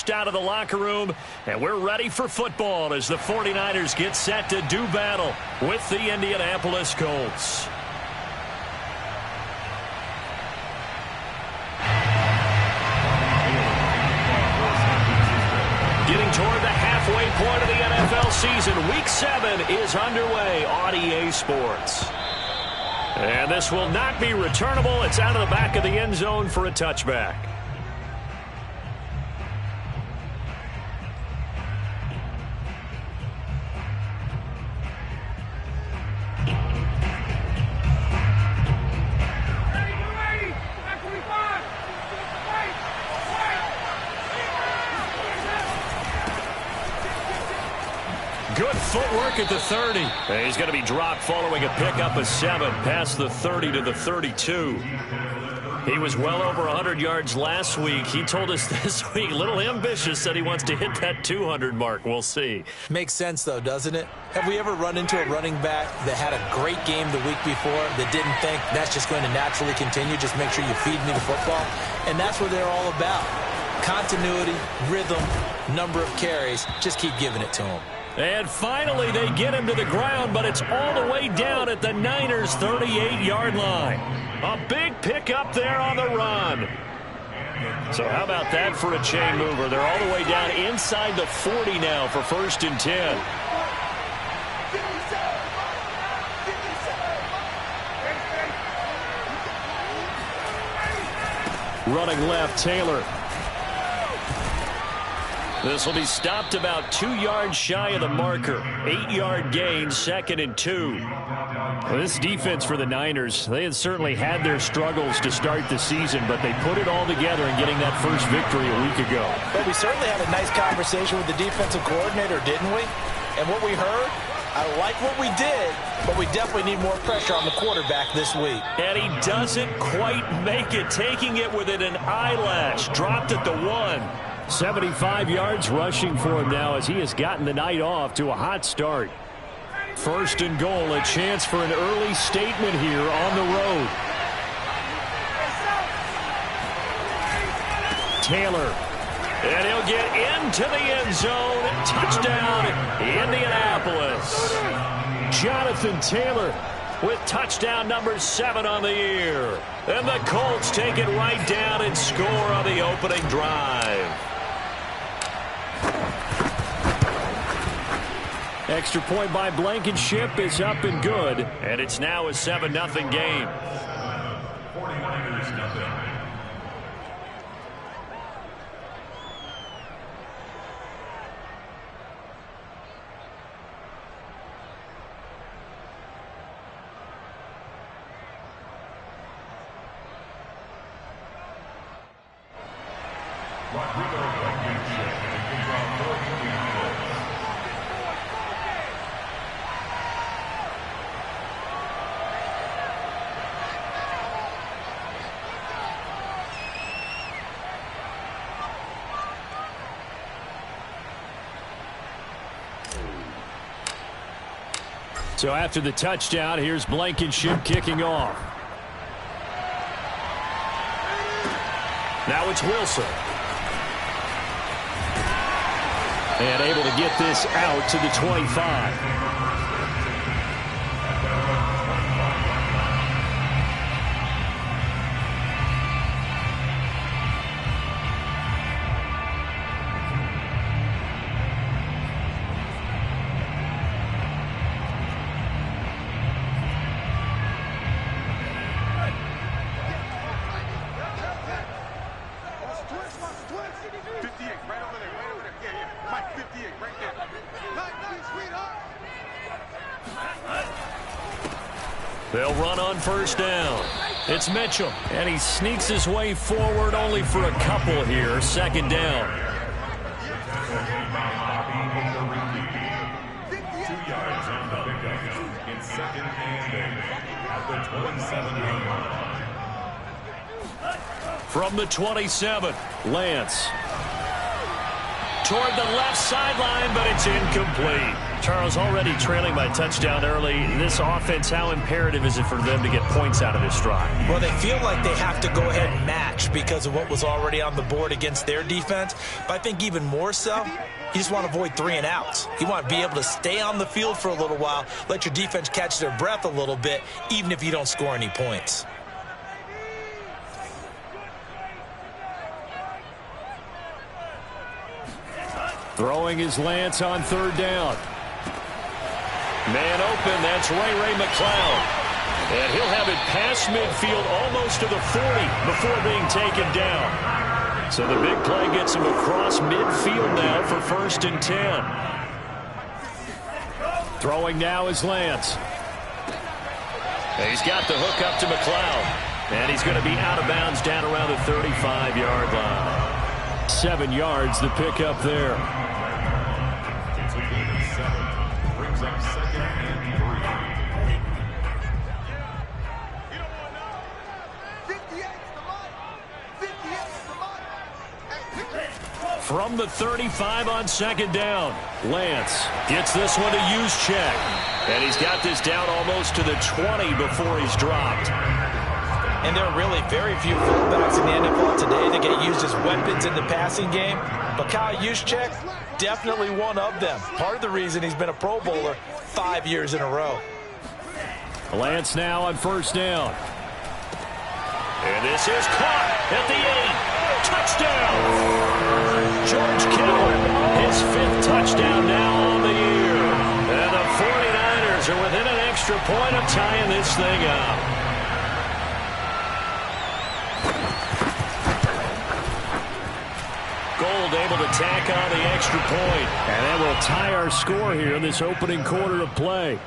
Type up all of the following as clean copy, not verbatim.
dismissed out of the locker room, and we're ready for football as the 49ers get set to do battle with the Indianapolis Colts. Getting toward the halfway point of the NFL season, Week 7 is underway on EA Sports. And this will not be returnable. It's out of the back of the end zone for a touchback. Good footwork at the 30. He's going to be dropped following a pickup of 7 past the 30 to the 32. He was well over 100 yards last week. He told us this week, a little ambitious, said he wants to hit that 200 mark. We'll see. Makes sense, though, doesn't it? Have we ever run into a running back that had a great game the week before that didn't think that's just going to naturally continue? Just make sure you feed me the football. And that's what they're all about. Continuity, rhythm, number of carries. Just keep giving it to him. And finally, they get him to the ground, but it's all the way down at the Niners' 38-yard line. A big pickup there on the run. So how about that for a chain mover? They're all the way down inside the 40 now for 1st and 10. Running left, Taylor. This will be stopped about 2 yards shy of the marker. 8-yard gain, 2nd and 2. Well, this defense for the Niners, they had certainly had their struggles to start the season, but they put it all together in getting that first victory a week ago. But we certainly had a nice conversation with the defensive coordinator, didn't we? And what we heard, I like what we did, but we definitely need more pressure on the quarterback this week. And he doesn't quite make it, taking it within an eyelash. Dropped at the 1. 75 yards rushing for him now as he has gotten the night off to a hot start. 1st and goal, a chance for an early statement here on the road. Taylor, and he'll get into the end zone. Touchdown, Indianapolis. Jonathan Taylor with touchdown number 7 on the year. And the Colts take it right down and score on the opening drive. Extra point by Blankenship is up and good, and it's now a 7-0 game. 49ers nothing. Rodrigo Blankenship taking from 43 Colts. So after the touchdown, here's Blankenship kicking off. Now it's Wilson. And able to get this out to the 25. They'll run on 1st down. It's Mitchell, and he sneaks his way forward only for a couple here. 2nd down. 2 yards on the pickup. In 2nd and 8 at the 27-yard line. From the 27, Lance. Toward the left sideline, but it's incomplete. Charles, already trailing by touchdown early. This offense, how imperative is it for them to get points out of this drive? Well, they feel like they have to go ahead and match because of what was already on the board against their defense. But I think even more so, you just want to avoid 3 and outs. You want to be able to stay on the field for a little while, let your defense catch their breath a little bit, even if you don't score any points. Throwing is Lance on 3rd down. Man open, that's Ray McCloud. And he'll have it past midfield almost to the 40 before being taken down. So the big play gets him across midfield now for 1st and 10. Throwing now is Lance. He's got the hook up to McCloud. And he's going to be out of bounds down around the 35-yard line. 7 yards, the pickup there. It's a gain of 7. Brings up 2nd and 3. From the 35 on 2nd down, Lance gets this one to Juszczyk. And he's got this down almost to the 20 before he's dropped. And there are really very few fullbacks in the NFL today that get used as weapons in the passing game. But Kyle Juszczyk, definitely one of them. Part of the reason he's been a Pro Bowler 5 years in a row. Lance now on 1st down. And this is caught at the 8. Touchdown! George Kittle, his 5th touchdown now on the year. And the 49ers are within an extra point of tying this thing up. Gold able to tack on the extra point. And that will tie our score here in this opening quarter of play.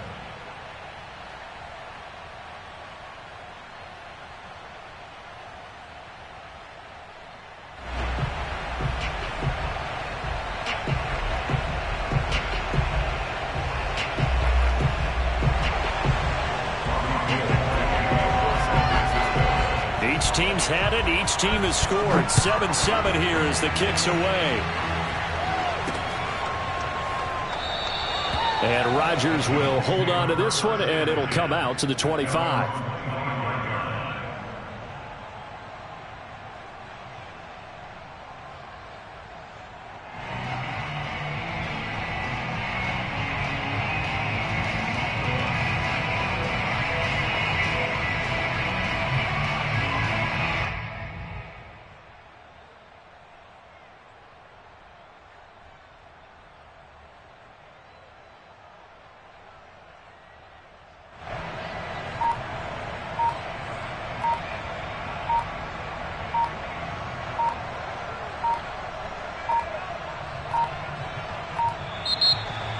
Each team's had it. Each team has scored. 7-7 here as the kick's away. And Rodgers will hold on to this one, and it'll come out to the 25.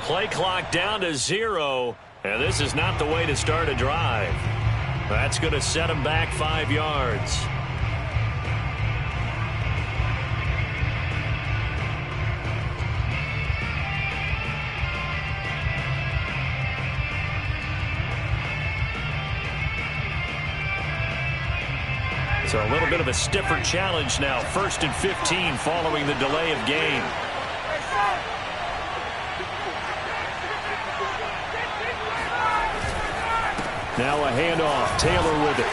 Play clock down to 0, and this is not the way to start a drive. That's going to set him back 5 yards. So a little bit of a stiffer challenge now. 1st and 15 following the delay of game. Now a handoff. Taylor with it.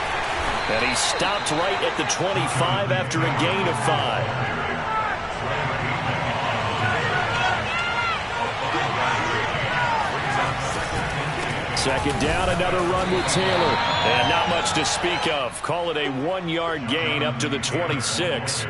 And he stopped right at the 25 after a gain of 5. Second down, another run with Taylor. And not much to speak of. Call it a 1-yard gain up to the 26.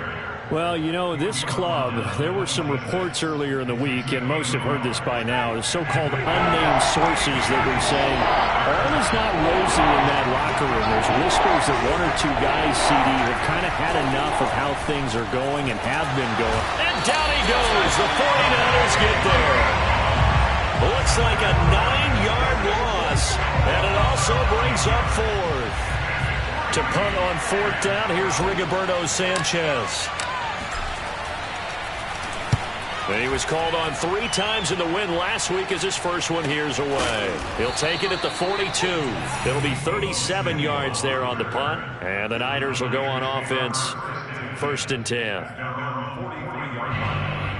Well, you know, this club, there were some reports earlier in the week, and most have heard this by now, the so-called unnamed sources that were saying, all is not rosy in that locker room. There's whispers that 1 or 2 guys, CD, have kind of had enough of how things are going and have been going. And down he goes. The 49ers get there. Looks like a 9-yard loss, and it also brings up 4th. To punt on 4th down, here's Rigoberto Sanchez. And he was called on 3 times in the win last week as his first one here's away. He'll take it at the 42. It'll be 37 yards there on the punt. And the Niners will go on offense. 1st and 10.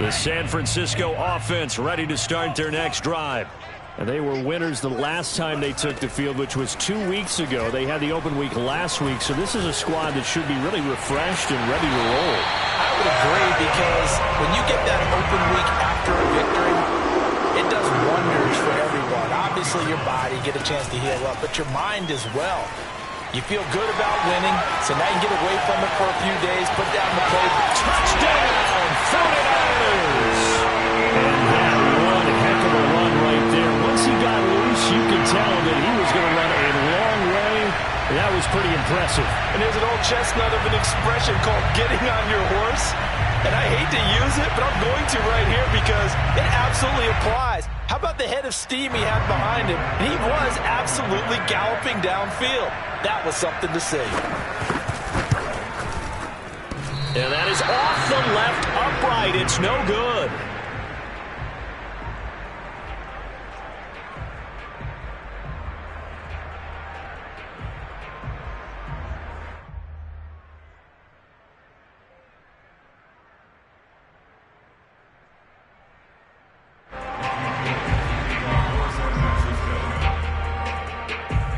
The San Francisco offense ready to start their next drive. And they were winners the last time they took the field, which was 2 weeks ago. They had the open week last week, so this is a squad that should be really refreshed and ready to roll. I would agree, because when you get that open week after a victory, it does wonders for everyone. Obviously, your body, get a chance to heal up, but your mind as well. You feel good about winning, so now you get away from it for a few days, put down the play. Touchdown, 49ers! And that one heck of a run right there. Once he got loose, you could tell that he was going to run a long way. That was pretty impressive. And there's an old chestnut of an expression called getting on your horse. And I hate to use it, but I'm going to right here because it absolutely applies. How about the head of steam he had behind him? He was absolutely galloping downfield. That was something to see. And that is off the left upright. It's no good.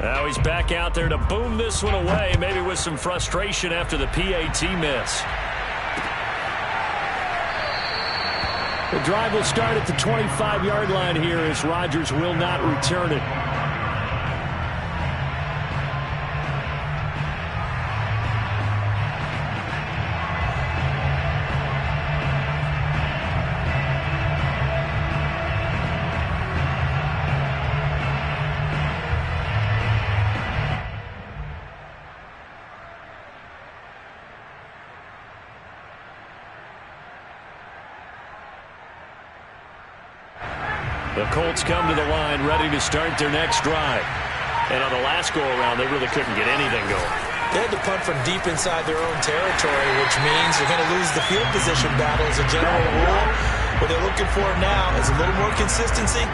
Now he's back out there to boom this one away, maybe with some frustration after the PAT miss. The drive will start at the 25-yard line here as Rodgers will not return it. The Colts come to the line ready to start their next drive. And on the last go-around, they really couldn't get anything going. They had to punt from deep inside their own territory, which means they're going to lose the field position battle as a general rule. What they're looking for now is a little more consistency,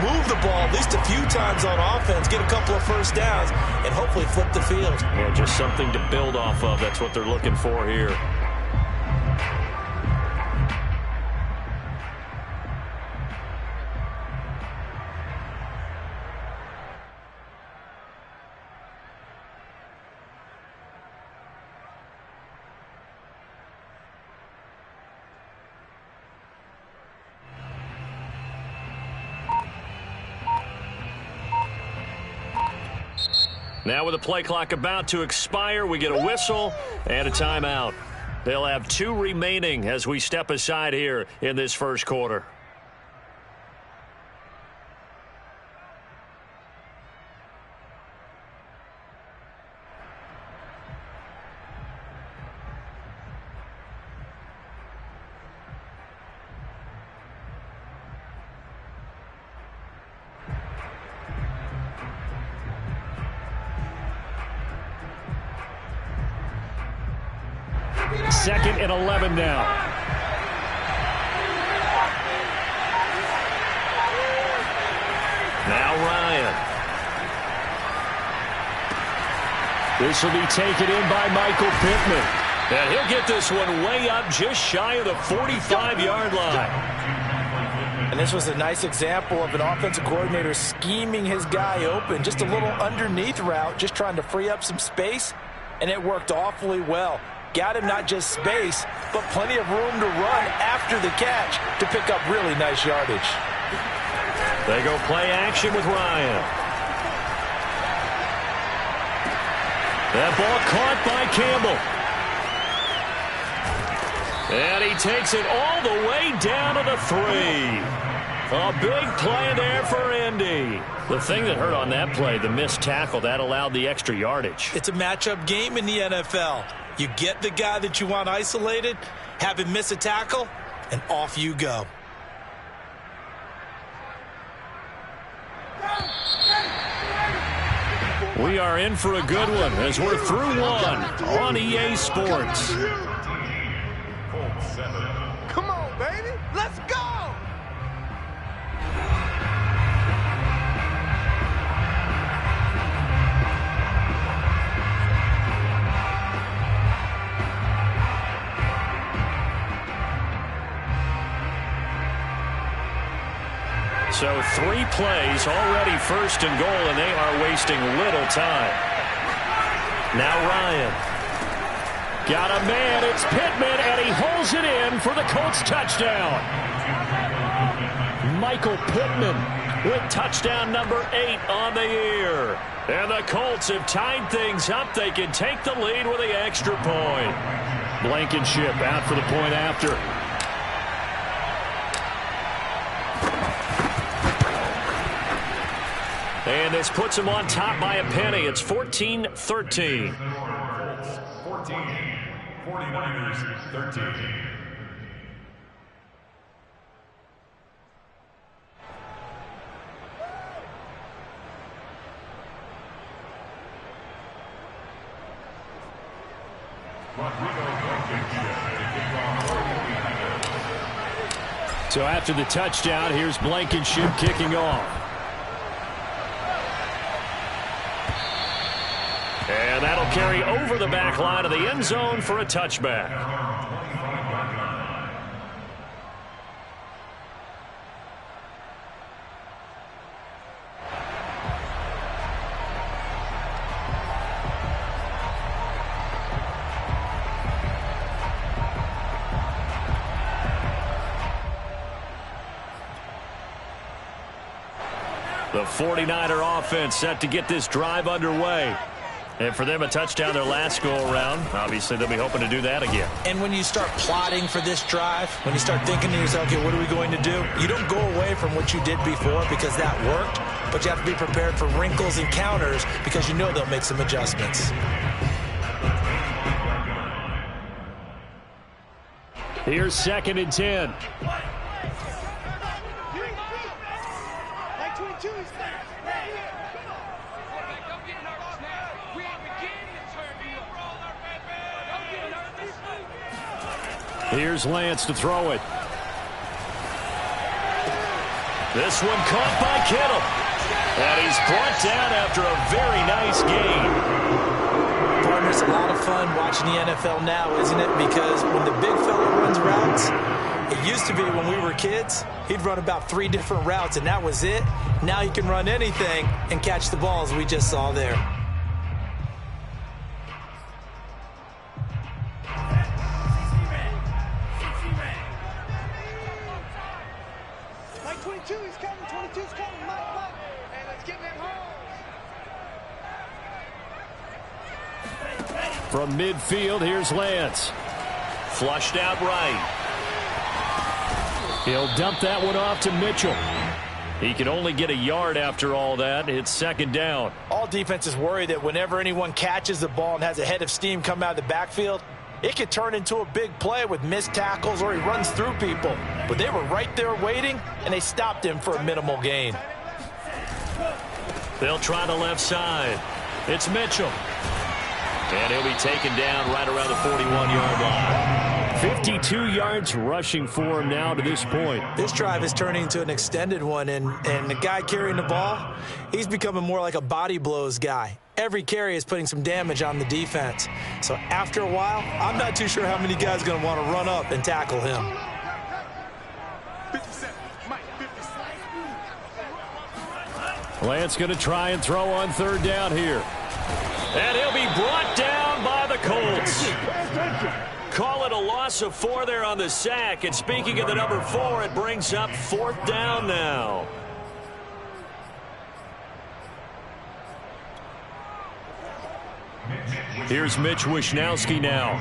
move the ball at least a few times on offense, get a couple of first downs, and hopefully flip the field. Yeah, just something to build off of. That's what they're looking for here. Now with the play clock about to expire, we get a whistle and a timeout. They'll have 2 remaining as we step aside here in this first quarter. Second and 11 now. Now Ryan. This will be taken in by Michael Pittman. And he'll get this one way up just shy of the 45-yard line. And this was a nice example of an offensive coordinator scheming his guy open. Just a little underneath route, just trying to free up some space. And it worked awfully well. Got him not just space, but plenty of room to run after the catch to pick up really nice yardage. They go play action with Ryan. That ball caught by Campbell. And he takes it all the way down to the 3. A big play there for Indy. The thing that hurt on that play, the missed tackle, that allowed the extra yardage. It's a matchup game in the NFL. You get the guy that you want isolated, have him miss a tackle, and off you go. We are in for a good one as we're through one on EA Sports. Come on, baby. Let's go. So 3 plays already first and goal, and they are wasting little time. Now Ryan. Got a man. It's Pittman, and he holds it in for the Colts touchdown. Michael Pittman with touchdown number 8 on the year. And the Colts have tied things up. They can take the lead with the extra point. Blankenship out for the point after. And this puts them on top by a penny. It's 14-13. 14, 49ers 13. So after the touchdown, here's Blankenship kicking off. And that'll carry over the back line of the end zone for a touchback. The 49er offense set to get this drive underway. And for them, a touchdown their last go-around. Obviously, they'll be hoping to do that again. And when you start plotting for this drive, when you start thinking to yourself, okay, what are we going to do? You don't go away from what you did before because that worked, but you have to be prepared for wrinkles and counters because you know they'll make some adjustments. Here's 2nd and 10. Here's Lance to throw it. This one caught by Kittle. And he's brought down after a very nice gain. Partner, it's a lot of fun watching the NFL now, isn't it? Because when the big fella runs routes, it used to be when we were kids, he'd run about 3 different routes, and that was it. Now he can run anything and catch the balls we just saw there. From midfield, here's Lance. Flushed out right. He'll dump that one off to Mitchell. He can only get a yard after all that. It's 2nd down. All defenses worry that whenever anyone catches the ball and has a head of steam come out of the backfield, it could turn into a big play with missed tackles or he runs through people. But they were right there waiting, and they stopped him for a minimal gain. They'll try the left side. It's Mitchell. And he'll be taken down right around the 41-yard line. 52 yards rushing for him now to this point. This drive is turning into an extended one, and the guy carrying the ball, he's becoming more like a body blows guy. Every carry is putting some damage on the defense. So after a while, I'm not too sure how many guys are going to want to run up and tackle him. 57, Mike, 57. Lance going to try and throw on 3rd down here. And he'll be brought down by the Colts. Call it a loss of 4 there on the sack. And speaking of the number 4, it brings up 4th down now. Here's Mitch Wishnowski now.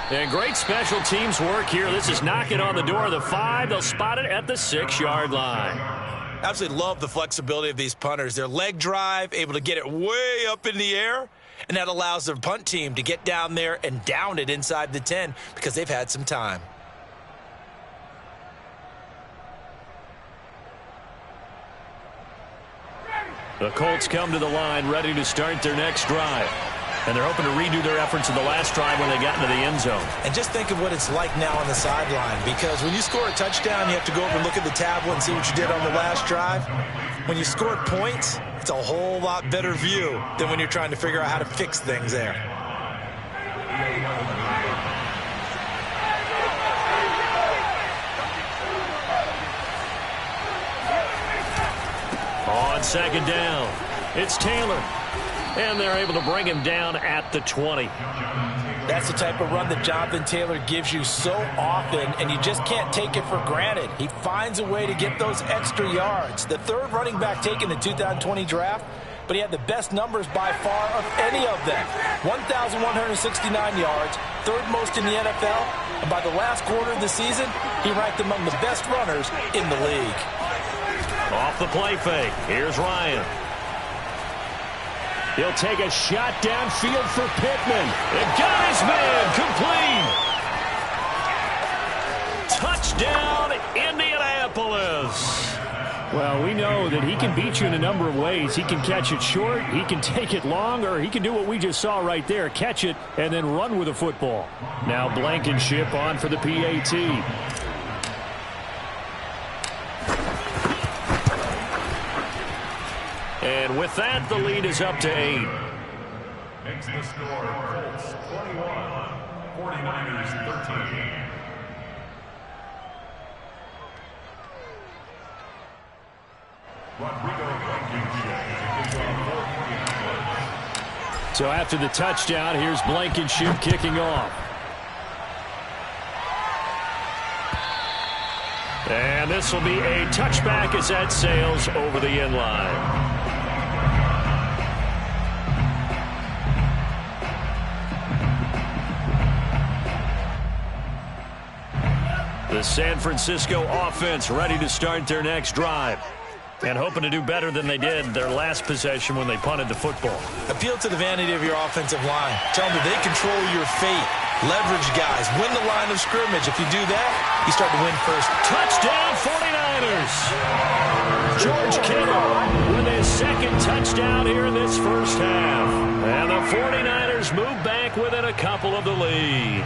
And great special teams work here. This is knocking on the door of the 5. They'll spot it at the 6-yard line. Absolutely love the flexibility of these punters. Their leg drive, able to get it way up in the air, and that allows their punt team to get down there and down it inside the 10 because they've had some time. The Colts come to the line ready to start their next drive. And they're hoping to redo their efforts in the last drive when they got into the end zone. And just think of what it's like now on the sideline, because when you score a touchdown, you have to go over and look at the tablet and see what you did on the last drive. When you scored points, it's a whole lot better view than when you're trying to figure out how to fix things there. On second down, it's Taylor. And they're able to bring him down at the 20. That's the type of run that Jonathan Taylor gives you so often, and you just can't take it for granted. He finds a way to get those extra yards. The third running back taken in the 2020 draft, but he had the best numbers by far of any of them. 1,169 yards, third most in the NFL, and by the last quarter of the season, he ranked among the best runners in the league. Off the play fake, here's Ryan. He'll take a shot downfield for Pittman. And got his man complete. Touchdown, Indianapolis. Well, we know that he can beat you in a number of ways. He can catch it short, he can take it long, or he can do what we just saw right there, catch it and then run with the football. Now Blankenship on for the PAT. And with that, the lead is up to 8. Makes the score Colts 21, 49ers 13. So after the touchdown, here's Blankenship kicking off. And this will be a touchback as that sails over the end line. The San Francisco offense ready to start their next drive. And hoping to do better than they did their last possession when they punted the football. Appeal to the vanity of your offensive line. Tell them that they control your fate. Leverage guys. Win the line of scrimmage. If you do that, you start to win first. Touchdown 49ers. George Kittle with his second touchdown here in this first half. And the 49ers move back within a couple of the lead.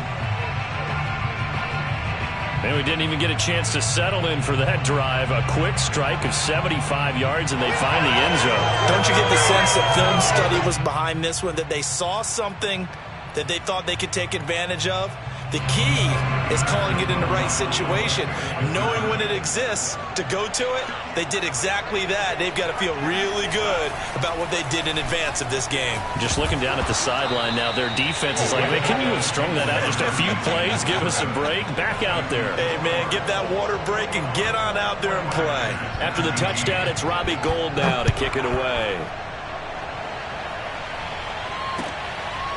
And we didn't even get a chance to settle in for that drive. A quick strike of 75 yards, and they find the end zone. Don't you get the sense that film study was behind this one, that they saw something that they thought they could take advantage of? The key is calling it in the right situation, knowing when it exists to go to it. They did exactly that. They've got to feel really good about what they did in advance of this game. Just looking down at the sideline now, their defense is like, man, can you have strung that out just a few plays? Give us a break. Back out there. Hey, man, give that water break and get on out there and play. After the touchdown, it's Robbie Gould now to kick it away.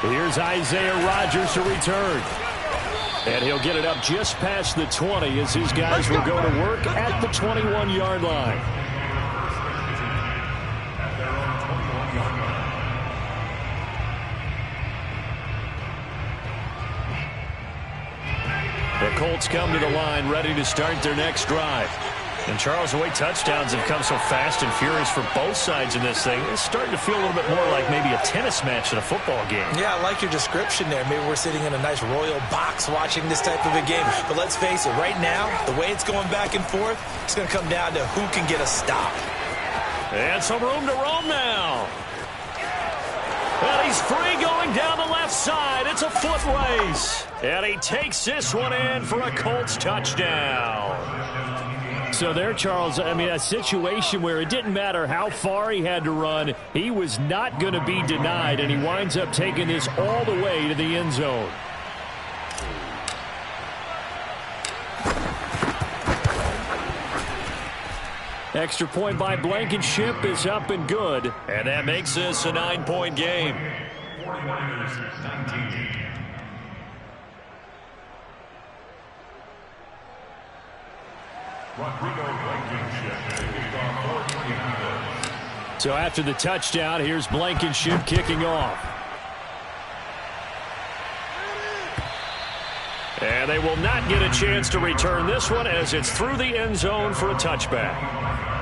Here's Isaiah Rodgers to return. And he'll get it up just past the 20 as his guys will go to work at the 21-yard line. The Colts come to the line ready to start their next drive. And Charles, the way touchdowns have come so fast and furious for both sides in this thing, it's starting to feel a little bit more like maybe a tennis match than a football game. Yeah, I like your description there. Maybe we're sitting in a nice royal box watching this type of a game. But let's face it, right now, the way it's going back and forth, it's going to come down to who can get a stop. And some room to roam now. And he's free going down the left side. It's a foot race. And he takes this one in for a Colts touchdown. So there, Charles, I mean, a situation where it didn't matter how far he had to run, he was not going to be denied, and he winds up taking this all the way to the end zone. Extra point by Blankenship is up and good, and that makes this a 9-point game. 49ers 19. So after the touchdown, here's Blankenship kicking off. And they will not get a chance to return this one as it's through the end zone for a touchback.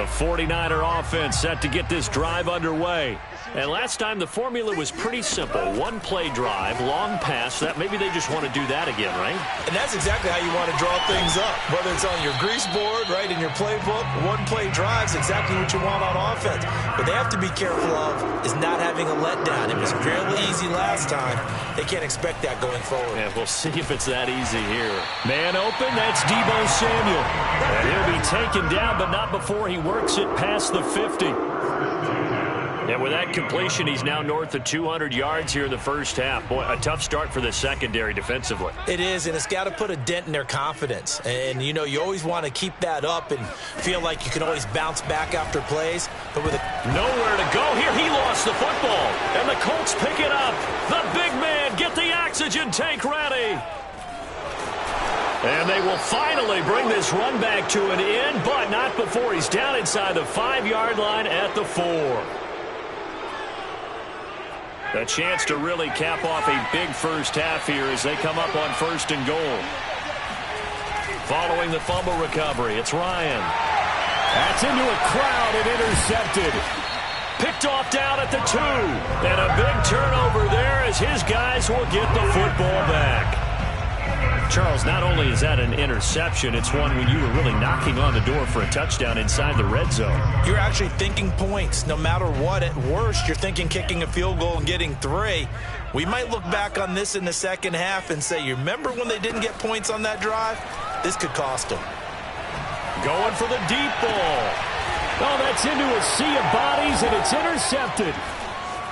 The 49er offense set to get this drive underway. And last time the formula was pretty simple. One-play drive, long pass. That maybe they just want to do that again, right? And that's exactly how you want to draw things up. Whether it's on your grease board, right, in your playbook, one-play drives exactly what you want on offense. What they have to be careful of is not having a letdown. It was fairly easy last time. They can't expect that going forward. Yeah, we'll see if it's that easy here. Man open, that's Deebo Samuel. And he'll be taken down, but not before he works it past the 50. And with that completion, he's now north of 200 yards here in the first half. Boy, a tough start for the secondary defensively. It is, and it's got to put a dent in their confidence. And, you know, you always want to keep that up and feel like you can always bounce back after plays. But with nowhere to go here, he lost the football. And the Colts pick it up. The big man, get the oxygen tank ready. And they will finally bring this run back to an end, but not before he's down inside the 5-yard line at the 4. A chance to really cap off a big first half here as they come up on 1st and goal. Following the fumble recovery, it's Ryan. That's into a crowd and intercepted. Picked off down at the 2. And a big turnover there as his guys will get the football back. Charles, not only is that an interception, it's one when you were really knocking on the door for a touchdown inside the red zone. You're actually thinking points no matter what. At worst, you're thinking kicking a field goal and getting 3. We might look back on this in the second half and say, you remember when they didn't get points on that drive? This could cost them. Going for the deep ball. Oh, that's into a sea of bodies, and it's intercepted.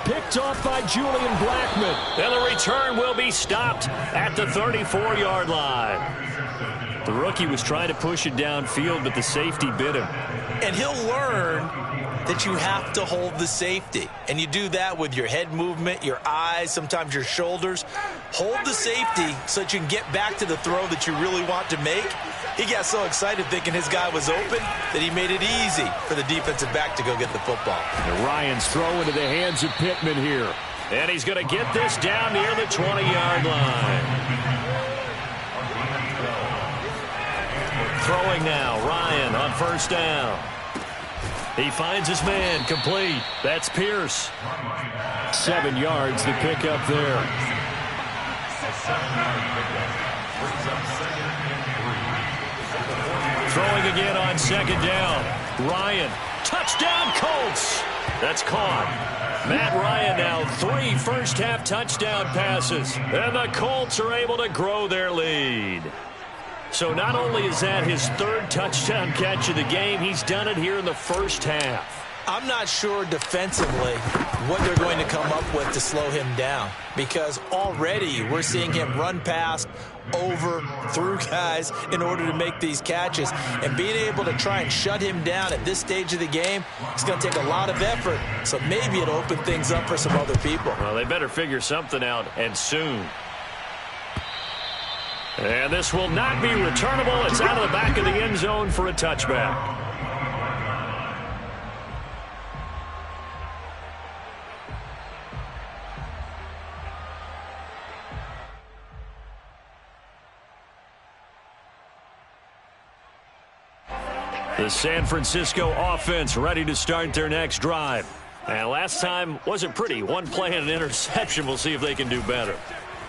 Picked off by Julian Blackmon. And the return will be stopped at the 34-yard line. The rookie was trying to push it downfield, but the safety bit him. And he'll learn that you have to hold the safety. And you do that with your head movement, your eyes, sometimes your shoulders. Hold the safety so that you can get back to the throw that you really want to make. He got so excited thinking his guy was open that he made it easy for the defensive back to go get the football. And Ryan's throw into the hands of Pittman here. And he's going to get this down near the 20-yard line. Throwing now, Ryan on 1st down. He finds his man, complete. That's Pierce. 7 yards to pick up there. Throwing again on 2nd down. Ryan, touchdown Colts. That's caught. Matt Ryan now 3 first-half touchdown passes. And the Colts are able to grow their lead. So not only is that his 3rd touchdown catch of the game, he's done it here in the first half. I'm not sure defensively what they're going to come up with to slow him down, because already we're seeing him run past, over, through guys in order to make these catches. And being able to try and shut him down at this stage of the game, it's going to take a lot of effort. So maybe it'll open things up for some other people. Well, they better figure something out, and soon. And this will not be returnable. It's out of the back of the end zone for a touchback. The San Francisco offense ready to start their next drive. And last time wasn't pretty. 1 play and an interception. We'll see if they can do better.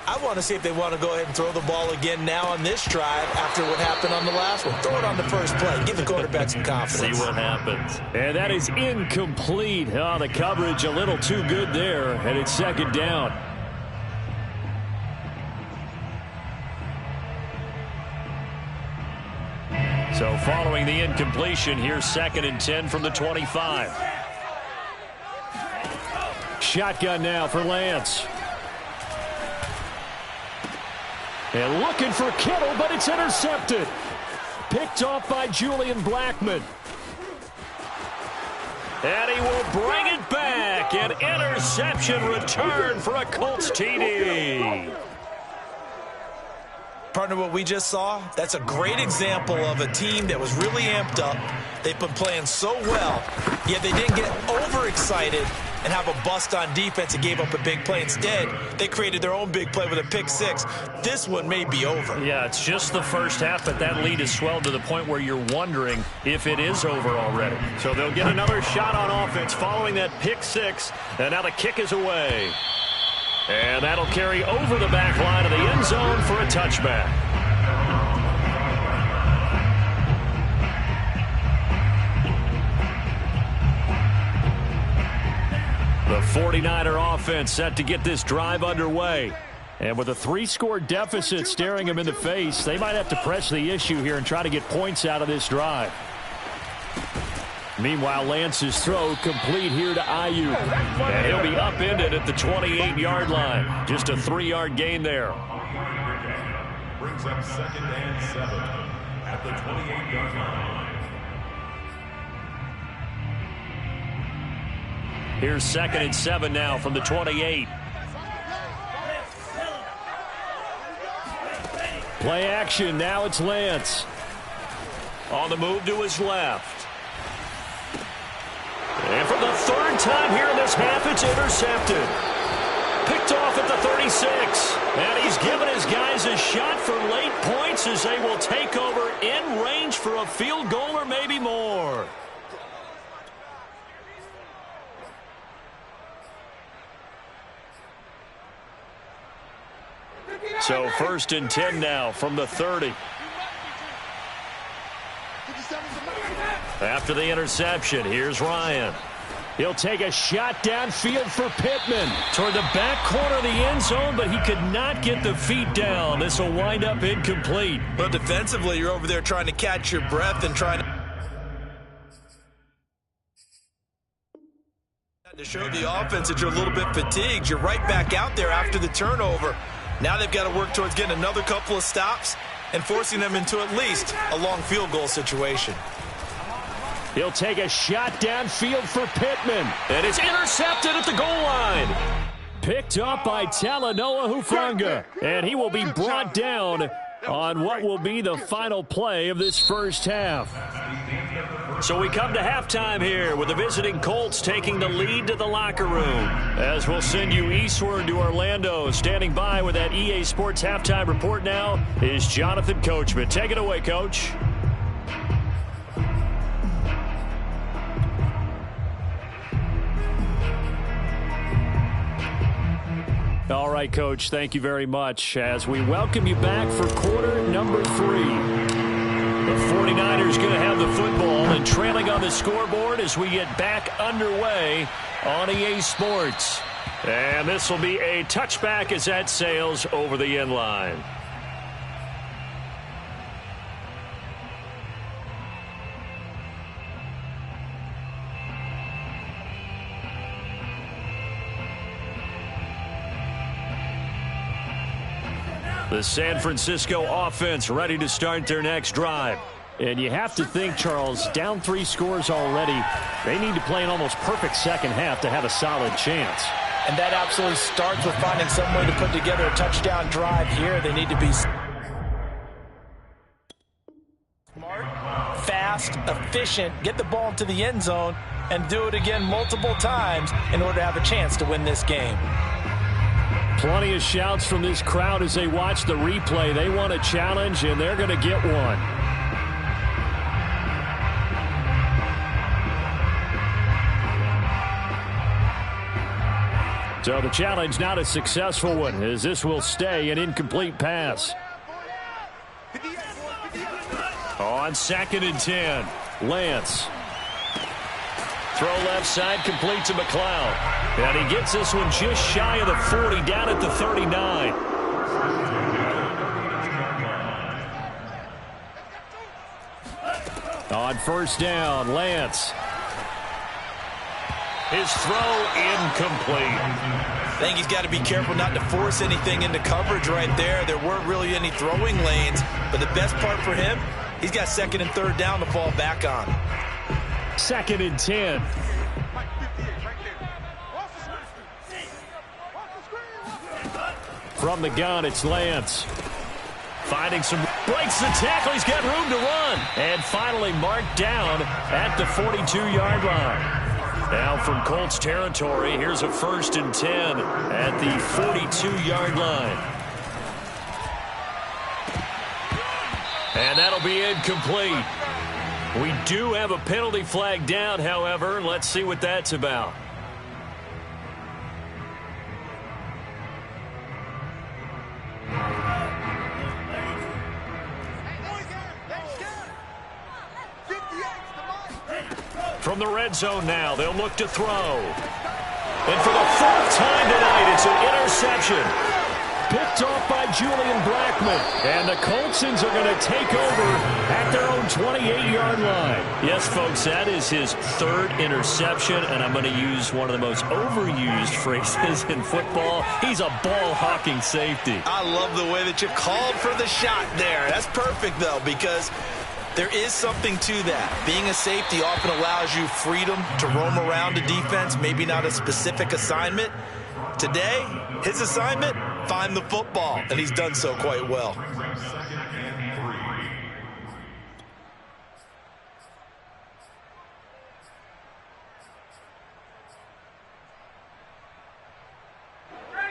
I want to see if they want to go ahead and throw the ball again now on this drive after what happened on the last one. Throw it on the first play. Give the quarterback some confidence. See what happens. And that is incomplete. Oh, the coverage a little too good there. And it's 2nd down. So following the incompletion, here's 2nd and 10 from the 25. Shotgun now for Lance. And looking for Kittle, but it's intercepted. Picked off by Julian Blackmon. And he will bring it back. An interception return for a Colts TD. Partner, what we just saw, that's a great example of a team that was really amped up. They've been playing so well, yet they didn't get overexcited and have a bust on defense and gave up a big play. Instead, they created their own big play with a pick six. This one may be over. Yeah, it's just the first half, but that lead has swelled to the point where you're wondering if it is over already. So they'll get another shot on offense following that pick six, and now the kick is away. And that'll carry over the back line of the end zone for a touchback. The 49er offense set to get this drive underway. And with a 3-score deficit staring them in the face, they might have to press the issue here and try to get points out of this drive. Meanwhile, Lance's throw complete here to Ayuk. And he'll be upended at the 28-yard line. Just a 3-yard gain there. Brings up 2nd and 7 at the 28-yard line. Here's 2nd and 7 now from the 28. Play action. Now it's Lance. On the move to his left. And for the 3rd time here in this half, it's intercepted. Picked off at the 36. And he's given his guys a shot for late points as they will take over in range for a field goal or maybe more. So 1st and 10 now from the 30. After the interception, here's Ryan. He'll take a shot downfield for Pittman toward the back corner of the end zone, but he could not get the feet down. This will wind up incomplete. But defensively, you're over there trying to catch your breath and trying to show the offense that you're a little bit fatigued. You're right back out there after the turnover. Now they've got to work towards getting another couple of stops and forcing them into at least a long field goal situation. He'll take a shot downfield for Pittman. And it's intercepted at the goal line. Picked up by Talanoa Hufanga. And he will be brought down on what will be the final play of this first half. So we come to halftime here with the visiting Colts taking the lead to the locker room. As we'll send you eastward to Orlando. Standing by with that EA Sports halftime report now is Jonathan Coachman. Take it away, Coach. All right, Coach, thank you very much as we welcome you back for quarter number 3. The 49ers going to have the football and trailing on the scoreboard as we get back underway on EA Sports. And this will be a touchback as that sails over the end line. The San Francisco offense ready to start their next drive. And you have to think, Charles, down 3 scores already. They need to play an almost perfect second half to have a solid chance. And that absolutely starts with finding some way to put together a touchdown drive here. They need to be smart, fast, efficient, get the ball into the end zone, and do it again multiple times in order to have a chance to win this game. Plenty of shouts from this crowd as they watch the replay. They want a challenge, and they're going to get one. So the challenge not a successful one, as this will stay an incomplete pass. On 2nd and 10, Lance. Throw left side, complete to McLeod. And he gets this one just shy of the 40, down at the 39. On 1st down, Lance. His throw incomplete. I think he's got to be careful not to force anything into coverage right there. There weren't really any throwing lanes, but the best part for him, he's got 2nd and 3rd down to fall back on. 2nd and 10. From the gun, it's Lance. Finding some, breaks the tackle. He's got room to run. And finally marked down at the 42-yard line. Now from Colts territory, here's a 1st and 10 at the 42-yard line. And that'll be incomplete. We do have a penalty flag down, however. Let's see what that's about. From the red zone now, they'll look to throw. And for the 4th time tonight, it's an interception. Picked off by Julian Blackmon. And the Coltsons are going to take over at their own 28-yard line. Yes, folks, that is his 3rd interception, and I'm going to use one of the most overused phrases in football. He's a ball-hawking safety. I love the way that you called for the shot there. That's perfect, though, because there is something to that. Being a safety often allows you freedom to roam around a defense, maybe not a specific assignment. Today, his assignment, find the football, and he's done so quite well.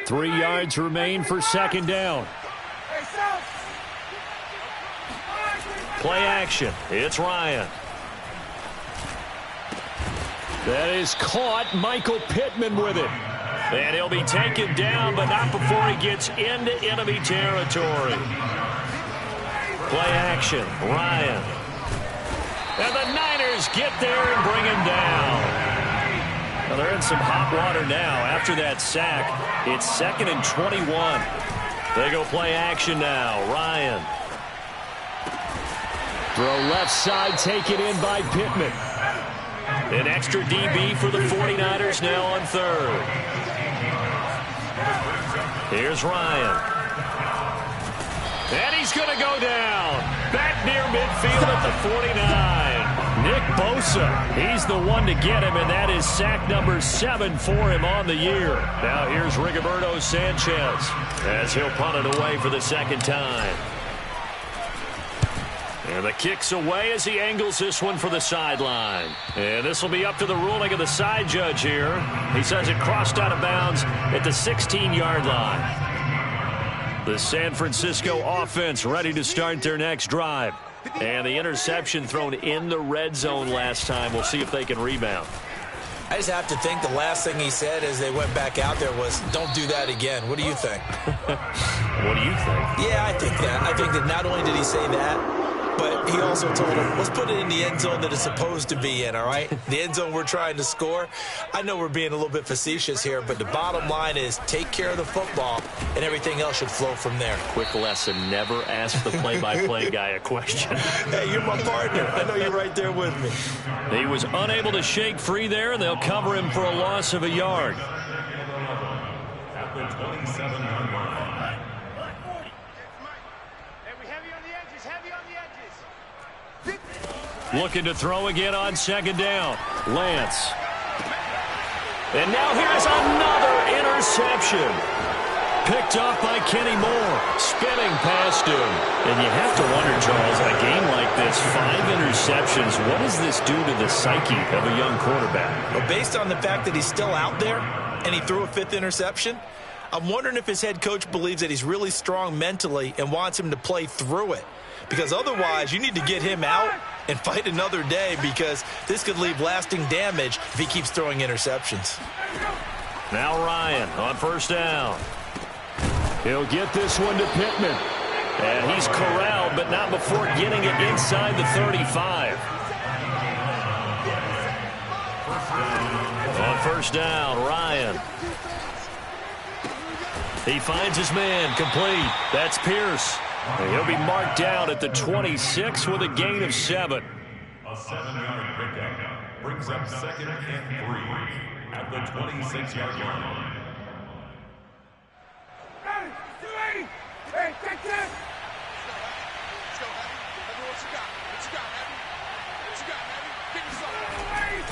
3 yards remain for 2nd down. Play action. It's Ryan. That is caught. Michael Pittman with it. And he'll be taken down, but not before he gets into enemy territory. Play action. Ryan. And the Niners get there and bring him down. Well, they're in some hot water now. After that sack, it's 2nd and 21. They go play action now. Ryan. Throw left side, taken in by Pittman. An extra DB for the 49ers now on 3rd. Here's Ryan. And he's going to go down. Back near midfield at the 49. Nick Bosa, he's the one to get him, and that is sack number 7 for him on the year. Now here's Rigoberto Sanchez as he'll punt it away for the 2nd time. And the kick's away as he angles this one for the sideline. And this will be up to the ruling of the side judge here. He says it crossed out of bounds at the 16-yard line. The San Francisco offense ready to start their next drive. And the interception thrown in the red zone last time. We'll see if they can rebound. I just have to think the last thing he said as they went back out there was, don't do that again. What do you think? What do you think? Yeah, I think that. I think that not only did he say that, but he also told him, let's put it in the end zone that it's supposed to be in, all right? The end zone we're trying to score. I know we're being a little bit facetious here, but the bottom line is take care of the football, and everything else should flow from there. Quick lesson, never ask the play-by-play guy a question. Hey, you're my partner. I know you're right there with me. He was unable to shake free there, and they'll cover him for a loss of a yard. At the 27-yard line. Looking to throw again on 2nd down. Lance. And now here's another interception. Picked off by Kenny Moore. Spinning past him. And you have to wonder, Charles, in a game like this, 5 interceptions, what does this do to the psyche of a young quarterback? Well, based on the fact that he's still out there and he threw a 5th interception, I'm wondering if his head coach believes that he's really strong mentally and wants him to play through it. Because otherwise, you need to get him out and fight another day, because this could leave lasting damage if he keeps throwing interceptions. Now Ryan on 1st down. He'll get this one to Pittman. And he's corralled, but not before getting it inside the 35. On 1st down, Ryan. He finds his man, complete. That's Pierce. And he'll be marked down at the 26 with a gain of 7. A 7-yard pickup brings up 2nd and 3 at the 26-yard line. Hey, take this!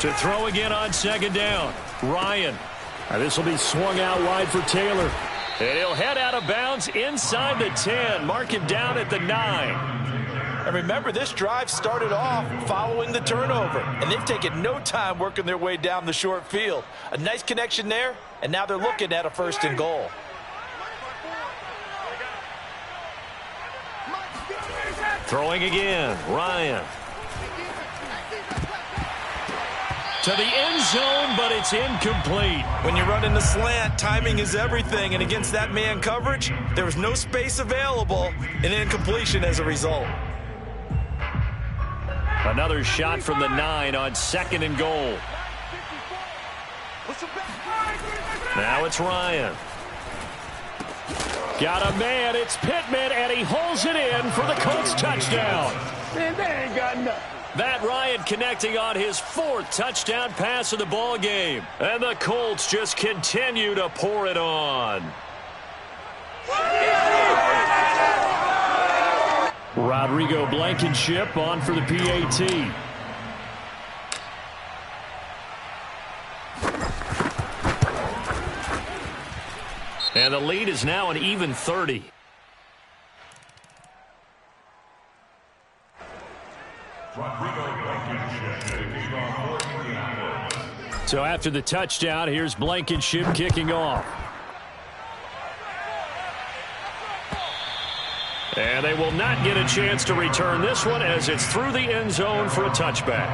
To throw again on 2nd down, Ryan. This will be swung out wide for Taylor. And he'll head out of bounds inside the 10. Mark him down at the 9. And remember, this drive started off following the turnover, and they've taken no time working their way down the short field. A nice connection there, and now they're looking at a 1st and goal. Throwing again, Ryan. To the end zone, but it's incomplete. When you run in the slant, timing is everything, and against that man coverage, there was no space available, and incompletion as a result. Another shot from the 9 on 2nd and goal. Now it's Ryan. Got a man, it's Pittman, and he holds it in for the Colts touchdown. Man, they ain't got nothing. Matt Ryan connecting on his 4th touchdown pass of the ball game. And the Colts just continue to pour it on. Rodrigo Blankenship on for the PAT. And the lead is now an even 30. So after the touchdown, here's Blankenship kicking off. And they will not get a chance to return this one as it's through the end zone for a touchback.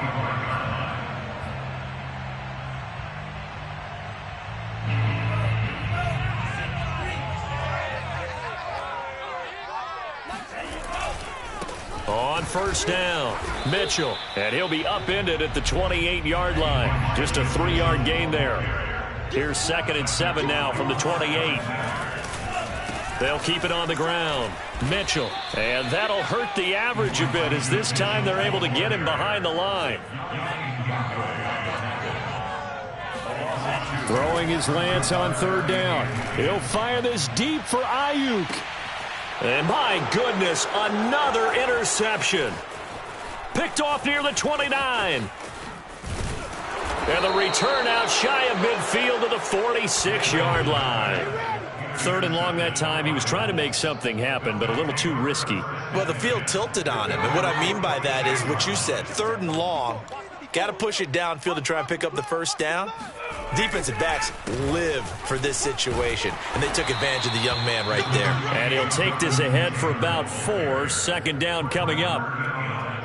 On 1st down, Mitchell, and he'll be upended at the 28-yard line. Just a 3-yard gain there. Here's 2nd and 7 now from the 28. They'll keep it on the ground. Mitchell, and that'll hurt the average a bit as this time they're able to get him behind the line. Throwing his Lance on 3rd down. He'll fire this deep for Ayuk. And my goodness, another interception. Picked off near the 29. And the return out shy of midfield to the 46-yard line. 3rd and long that time. He was trying to make something happen, but a little too risky. Well, the field tilted on him. And what I mean by that is what you said. 3rd and long. Got to push it downfield to try and pick up the 1st down. Defensive backs live for this situation, and they took advantage of the young man right there. And he'll take this ahead for about 4. 2nd down coming up.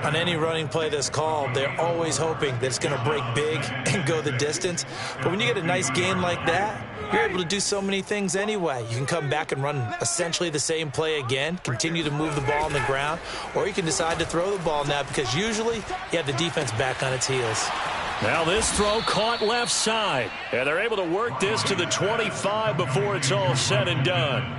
On any running play that's called, they're always hoping that it's going to break big and go the distance. But when you get a nice gain like that, you're able to do so many things anyway. You can come back and run essentially the same play again, continue to move the ball on the ground, or you can decide to throw the ball now because usually you have the defense back on its heels. Now this throw caught left side, and they're able to work this to the 25 before it's all said and done.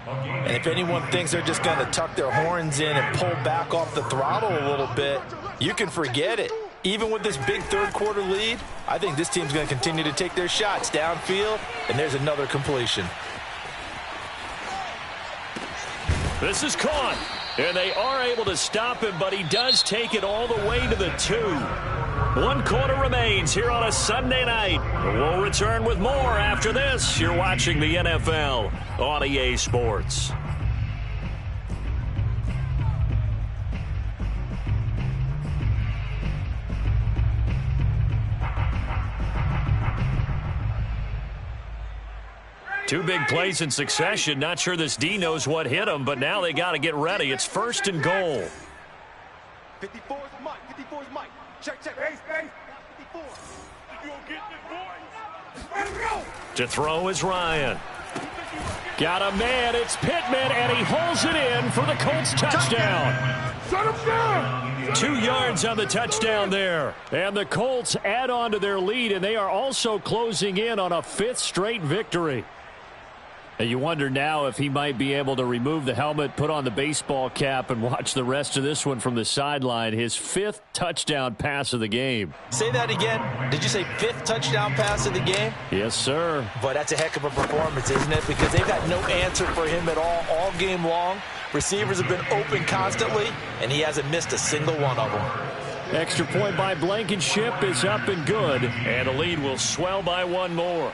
And if anyone thinks they're just going to tuck their horns in and pull back off the throttle a little bit, you can forget it. Even with this big 3rd quarter lead, I think this team's going to continue to take their shots downfield, and there's another completion. This is caught, and they are able to stop him, but he does take it all the way to the 2. 1 quarter remains here on a Sunday night. We'll return with more after this. You're watching the NFL on EA Sports. Two big plays in succession. Not sure this D knows what hit him, but now they got to get ready. It's 1st and goal. 54 is Mike. 54 is Mike. Check. Base. 54. You gonna get this, boy? Let's go. To throw is Ryan. Got a man. It's Pittman, and he holds it in for the Colts touchdown. Shut him down. 2 yards on the touchdown there. And the Colts add on to their lead, and they are also closing in on a 5th straight victory. And you wonder now if he might be able to remove the helmet, put on the baseball cap, and watch the rest of this one from the sideline. His 5th touchdown pass of the game. Say that again. Did you say 5th touchdown pass of the game? Yes, sir. Boy, that's a heck of a performance, isn't it? Because they've got no answer for him at all game long. Receivers have been open constantly, and he hasn't missed a single one of them. Extra point by Blankenship is up and good, and the lead will swell by 1 more.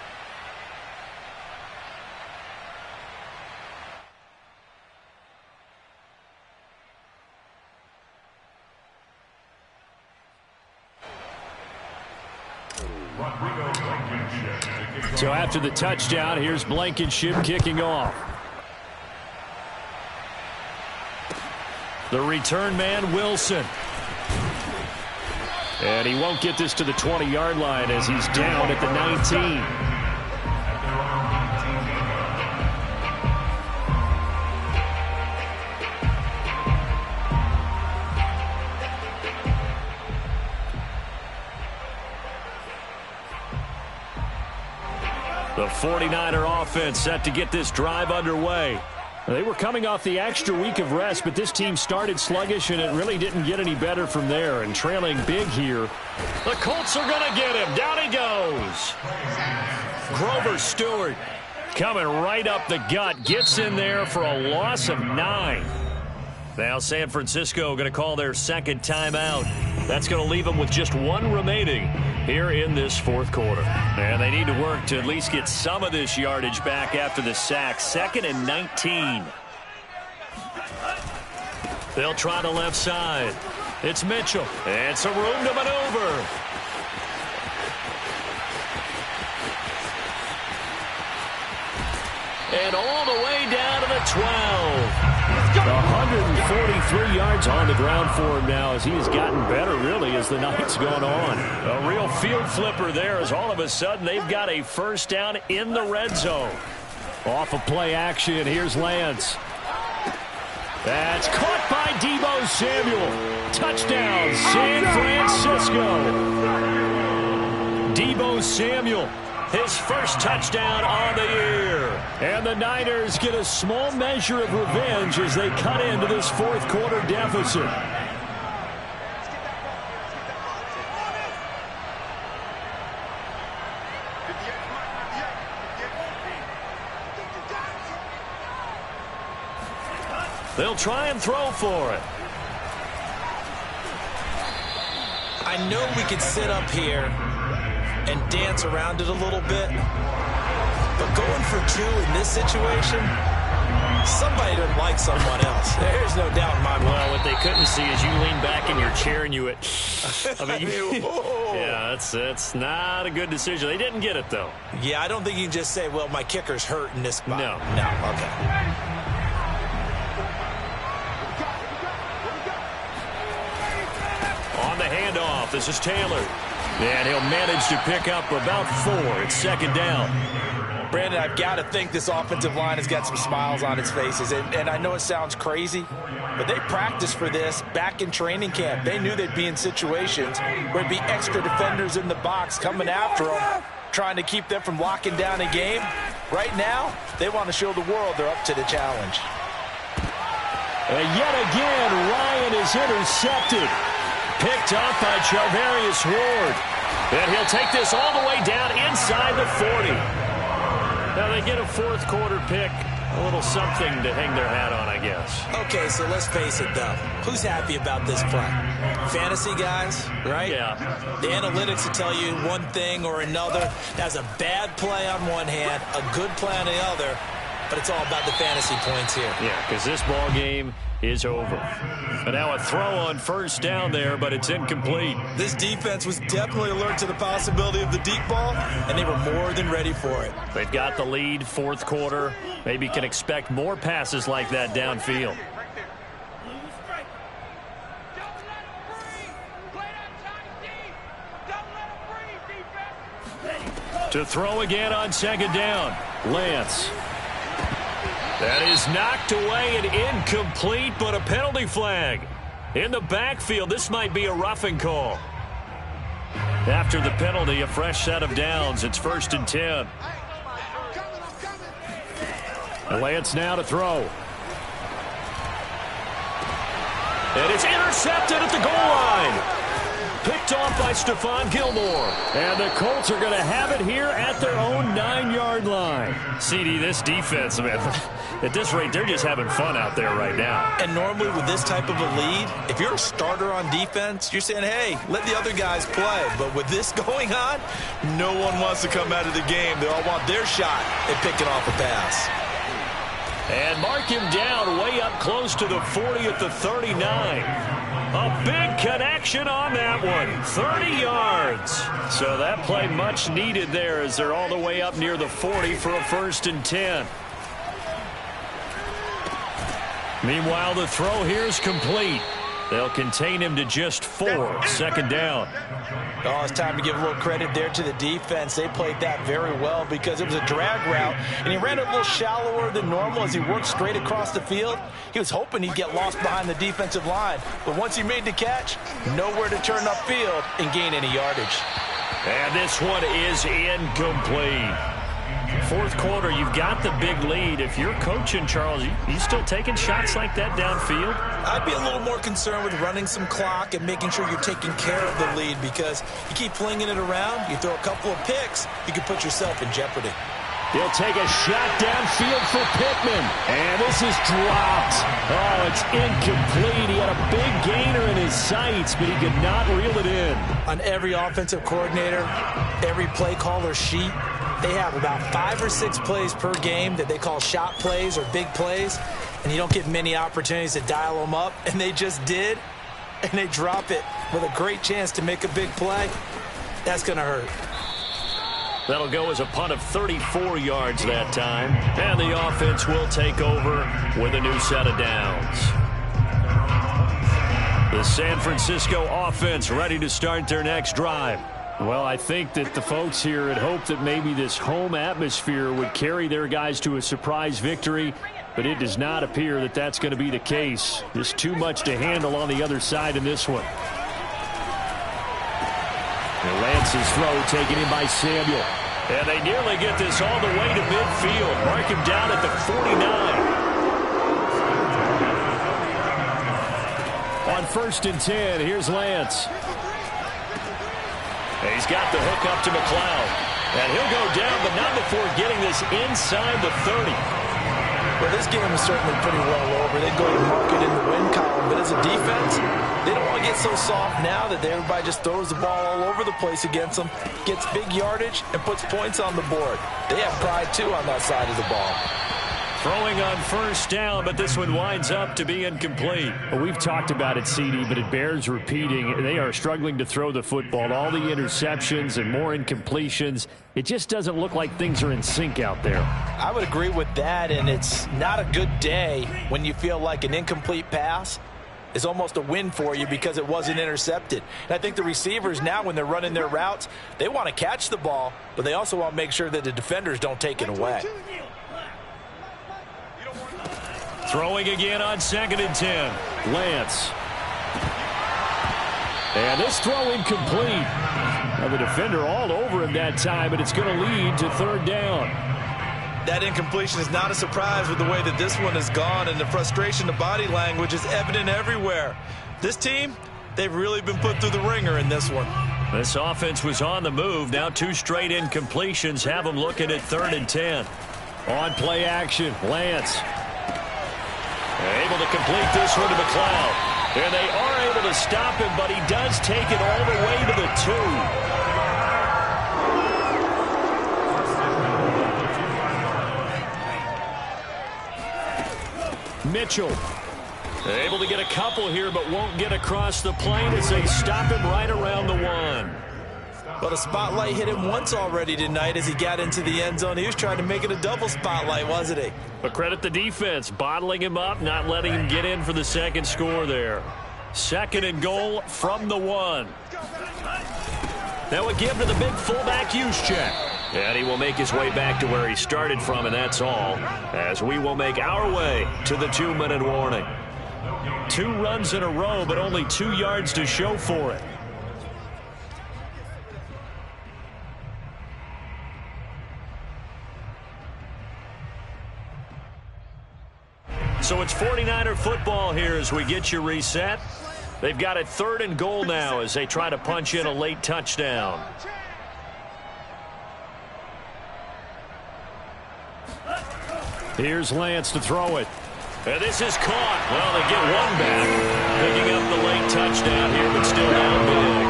So after the touchdown, here's Blankenship kicking off. The return man, Wilson. And he won't get this to the 20-yard line as he's down at the 19. The 49er offense set to get this drive underway. They were coming off the extra week of rest, but this team started sluggish, and it really didn't get any better from there. And trailing big here. The Colts are going to get him. Down he goes. Grover Stewart coming right up the gut. Gets in there for a loss of 9. Now San Francisco going to call their second timeout. That's going to leave them with just 1 remaining here in this fourth quarter. And they need to work to at least get some of this yardage back after the sack. 2nd and 19. They'll try the left side. It's Mitchell. And some room to maneuver. And all the way down to the 12. 143 yards on the ground for him now as he has gotten better, really, as the night's gone on. A real field flipper there as all of a sudden they've got a first down in the red zone. Off of play action, here's Lance. That's caught by Deebo Samuel. Touchdown, San Francisco. Deebo Samuel. His first touchdown on the year. And the Niners get a small measure of revenge as they cut into this fourth quarter deficit. They'll try and throw for it. I know we could sit up here and dance around it a little bit, but going for 2 in this situation, somebody doesn't like someone else. There's no doubt in my mind. Well, what they couldn't see is you lean back in your chair and you went, I mean, yeah, that's not a good decision. They didn't get it, though. Yeah, I don't think you can just say, well, my kicker's hurt in this spot. No, okay. On the handoff, this is Taylor. And he'll manage to pick up about 4. It's 2nd down. Brandon, I've got to think this offensive line has got some smiles on its faces. And I know it sounds crazy, but they practiced for this back in training camp. They knew they'd be in situations where there'd be extra defenders in the box coming after them, trying to keep them from locking down a game. Right now, they want to show the world they're up to the challenge. And yet again, Ryan is intercepted. Picked off by Charvarius Ward. And he'll take this all the way down inside the 40. Now they get a fourth quarter pick. A little something to hang their hat on, I guess. Okay, so let's face it, though. Who's happy about this play? Fantasy guys, right? Yeah. The analytics will tell you one thing or another. That's a bad play on one hand, a good play on the other. But it's all about the fantasy points here. Yeah, because this ball game is over. And now a throw on first down there, but it's incomplete. This defense was definitely alert to the possibility of the deep ball, and they were more than ready for it. They've got the lead, fourth quarter. Maybe can expect more passes like that downfield. To throw again on 2nd down. Lance. That is knocked away and incomplete, but a penalty flag. In the backfield, this might be a roughing call. After the penalty, a fresh set of downs. It's 1st and 10. Lance now to throw. And it's intercepted at the goal line. Picked off by Stephon Gilmore. And the Colts are going to have it here at their own 9-yard line. CD, this defense, man, at this rate, they're just having fun out there right now. And normally with this type of a lead, if you're a starter on defense, you're saying, hey, let the other guys play. But with this going on, no one wants to come out of the game. They all want their shot at picking off a pass. And mark him down way up close to the 40 at the 39. A big connection on that one. 30 yards. So that play much needed there as they're all the way up near the 40 for a 1st and 10. Meanwhile, the throw here is complete. They'll contain him to just 4. 2nd down. Oh, it's time to give a little credit there to the defense. They played that very well because it was a drag route, and he ran it a little shallower than normal as he worked straight across the field. He was hoping he'd get lost behind the defensive line, but once he made the catch, nowhere to turn upfield and gain any yardage. And this one is incomplete. 4th quarter, you've got the big lead. If you're coaching, Charles, you still taking shots like that downfield? I'd be a little more concerned with running some clock and making sure you're taking care of the lead, because you keep flinging it around, you throw a couple of picks, you can put yourself in jeopardy. He'll take a shot downfield for Pittman. And this is dropped. Oh, it's incomplete. He had a big gainer in his sights, but he could not reel it in. On every offensive coordinator, every play caller sheet, they have about 5 or 6 plays per game that they call shot plays or big plays, and you don't get many opportunities to dial them up, and they just did, and they drop it with a great chance to make a big play. That's going to hurt. That'll go as a punt of 34 yards that time, and the offense will take over with a new set of downs. The San Francisco offense ready to start their next drive. Well, I think that the folks here had hoped that maybe this home atmosphere would carry their guys to a surprise victory, but it does not appear that that's going to be the case. Just too much to handle on the other side in this one. And Lance's throw taken in by Samuel. And they nearly get this all the way to midfield. Mark him down at the 49. On 1st and 10, here's Lance. He's got the hook up to McLeod. And he'll go down, but not before getting this inside the 30. Well, this game is certainly pretty well over. They go to mark it in the win column, but as a defense, they don't want to get so soft now that everybody just throws the ball all over the place against them, gets big yardage, and puts points on the board. They have pride, too, on that side of the ball. Throwing on 1st down, but this one winds up to be incomplete. Well, we've talked about it, CD, but it bears repeating. They are struggling to throw the football. All the interceptions and more incompletions. It just doesn't look like things are in sync out there. I would agree with that, and it's not a good day when you feel like an incomplete pass is almost a win for you because it wasn't intercepted. And I think the receivers now, when they're running their routes, they want to catch the ball, but they also want to make sure that the defenders don't take it away. Throwing again on 2nd and 10. Lance. And this throw incomplete. Now the defender all over him that time, but it's going to lead to 3rd down. That incompletion is not a surprise with the way that this one has gone, and the frustration, the body language is evident everywhere. This team, they've really been put through the ringer in this one. This offense was on the move. Now 2 straight incompletions have them looking at 3rd and 10. On play action, Lance. Able to complete this one to McLeod. And they are able to stop him, but he does take it all the way to the 2. Mitchell. Able to get a couple here, but won't get across the plane as they stop him right around the 1. Well, the spotlight hit him once already tonight as he got into the end zone. He was trying to make it a double spotlight, wasn't he? But credit the defense, bottling him up, not letting him get in for the 2nd score there. 2nd and goal from the 1. That would give to the big fullback use check. And he will make his way back to where he started from, and that's all, as we will make our way to the 2-minute warning. 2 runs in a row, but only 2 yards to show for it. So it's 49er football here as we get you reset. They've got it 3rd and goal now as they try to punch in a late touchdown. Here's Lance to throw it. And this is caught. Well, they get one back. Picking up the late touchdown here, but still down big.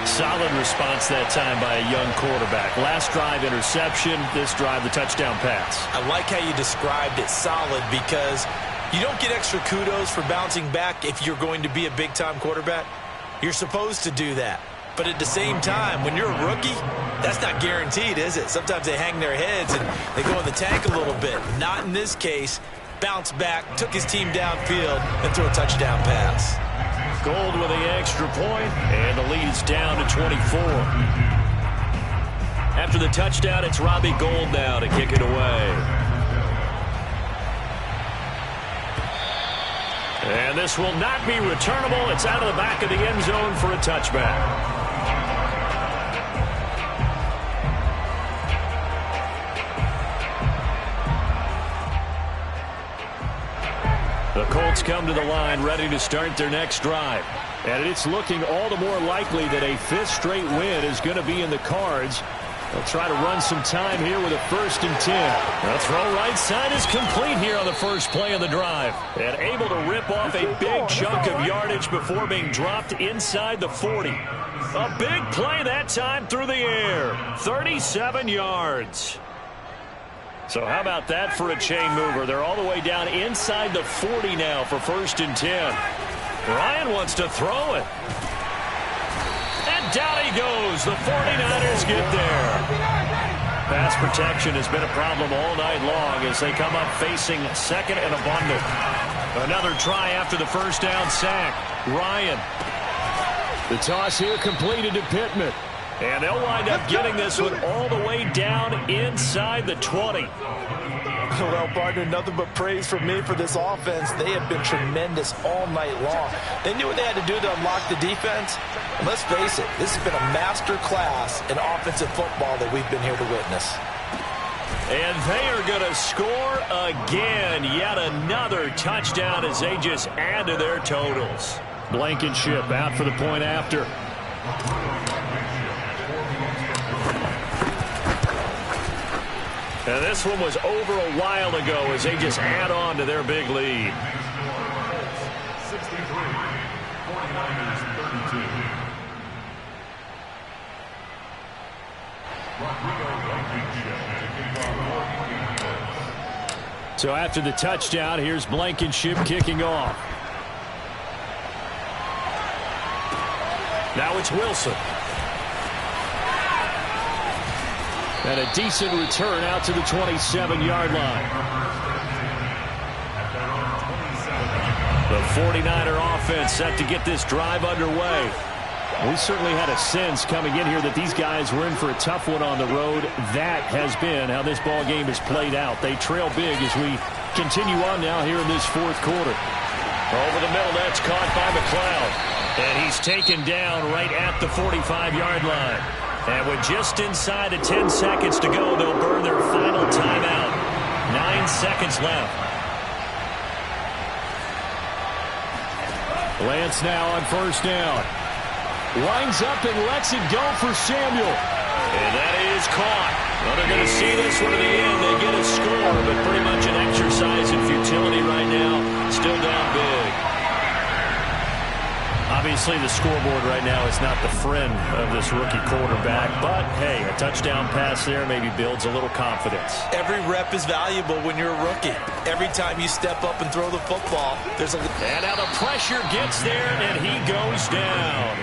Solid response that time by a young quarterback. Last drive, interception. This drive, the touchdown pass. I like how you described it, solid, because You don't get extra kudos for bouncing back if you're going to be a big-time quarterback. You're supposed to do that. But at the same time, when you're a rookie, that's not guaranteed, is it? Sometimes they hang their heads and they go in the tank a little bit. Not in this case. Bounced back, took his team downfield, and threw a touchdown pass. Gold with the extra point, and the lead's down to 24. After the touchdown, it's Robbie Gould now to kick it away. And this will not be returnable. It's out of the back of the end zone for a touchback. The Colts come to the line ready to start their next drive. And it's looking all the more likely that a fifth straight win is going to be in the cards. They'll try to run some time here with a 1st and 10. The throw right side is complete here on the first play of the drive. And able to rip off a big chunk of yardage before being dropped inside the 40. A big play that time through the air. 37 yards. So how about that for a chain mover? They're all the way down inside the 40 now for 1st and 10. Ryan wants to throw it. And down he goes. The 49ers get there. Pass protection has been a problem all night long as they come up facing 2nd and abundant. Another try after the first down sack. Ryan. The toss here completed to Pittman. And they'll wind up getting this one all the way down inside the 20. Well, partner, nothing but praise from me for this offense. They have been tremendous all night long. They knew what they had to do to unlock the defense. And let's face it, this has been a master class in offensive football that we've been here to witness. And they are going to score again. Yet another touchdown as they just add to their totals. Blankenship out for the point after. And this one was over a while ago as they just add on to their big lead. 63, 49ers 32. So after the touchdown, here's Blankenship kicking off. Now it's Wilson. And a decent return out to the 27-yard line. The 49er offense set to get this drive underway. We certainly had a sense coming in here that these guys were in for a tough one on the road. That has been how this ball game has played out. They trail big as we continue on now here in this 4th quarter. Over the middle, that's caught by McLeod. And he's taken down right at the 45-yard line. And with just inside of 10 seconds to go, they'll burn their final timeout. 9 seconds left. Lance now on 1st down. Lines up and lets it go for Samuel. And that is caught. Well, they're going to see this one to the end. They get a score, but pretty much an exercise in futility right now. Still down big. Obviously, the scoreboard right now is not the friend of this rookie quarterback. But, hey, a touchdown pass there maybe builds a little confidence. Every rep is valuable when you're a rookie. Every time you step up and throw the football, there's a... And now the pressure gets there, and he goes down.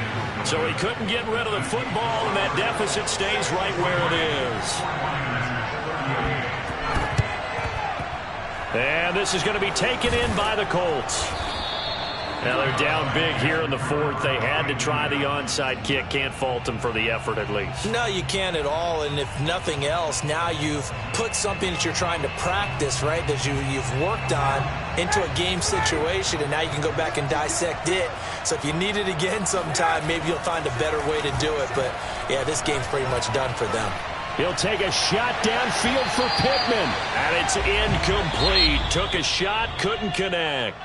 So he couldn't get rid of the football, and that deficit stays right where it is. And this is going to be taken in by the Colts. Now they're down big here in the 4th. They had to try the onside kick. Can't fault them for the effort at least. No, you can't at all. And if nothing else, now you've put something that you're trying to practice, right, that you've worked on into a game situation, and now you can go back and dissect it. So if you need it again sometime, maybe you'll find a better way to do it. But, yeah, this game's pretty much done for them. He'll take a shot downfield for Pittman. And it's incomplete. Took a shot, couldn't connect.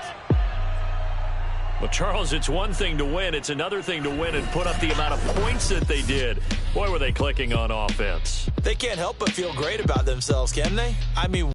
Well, Charles, it's one thing to win. It's another thing to win and put up the amount of points that they did. Boy, were they clicking on offense. They can't help but feel great about themselves, can they? I mean...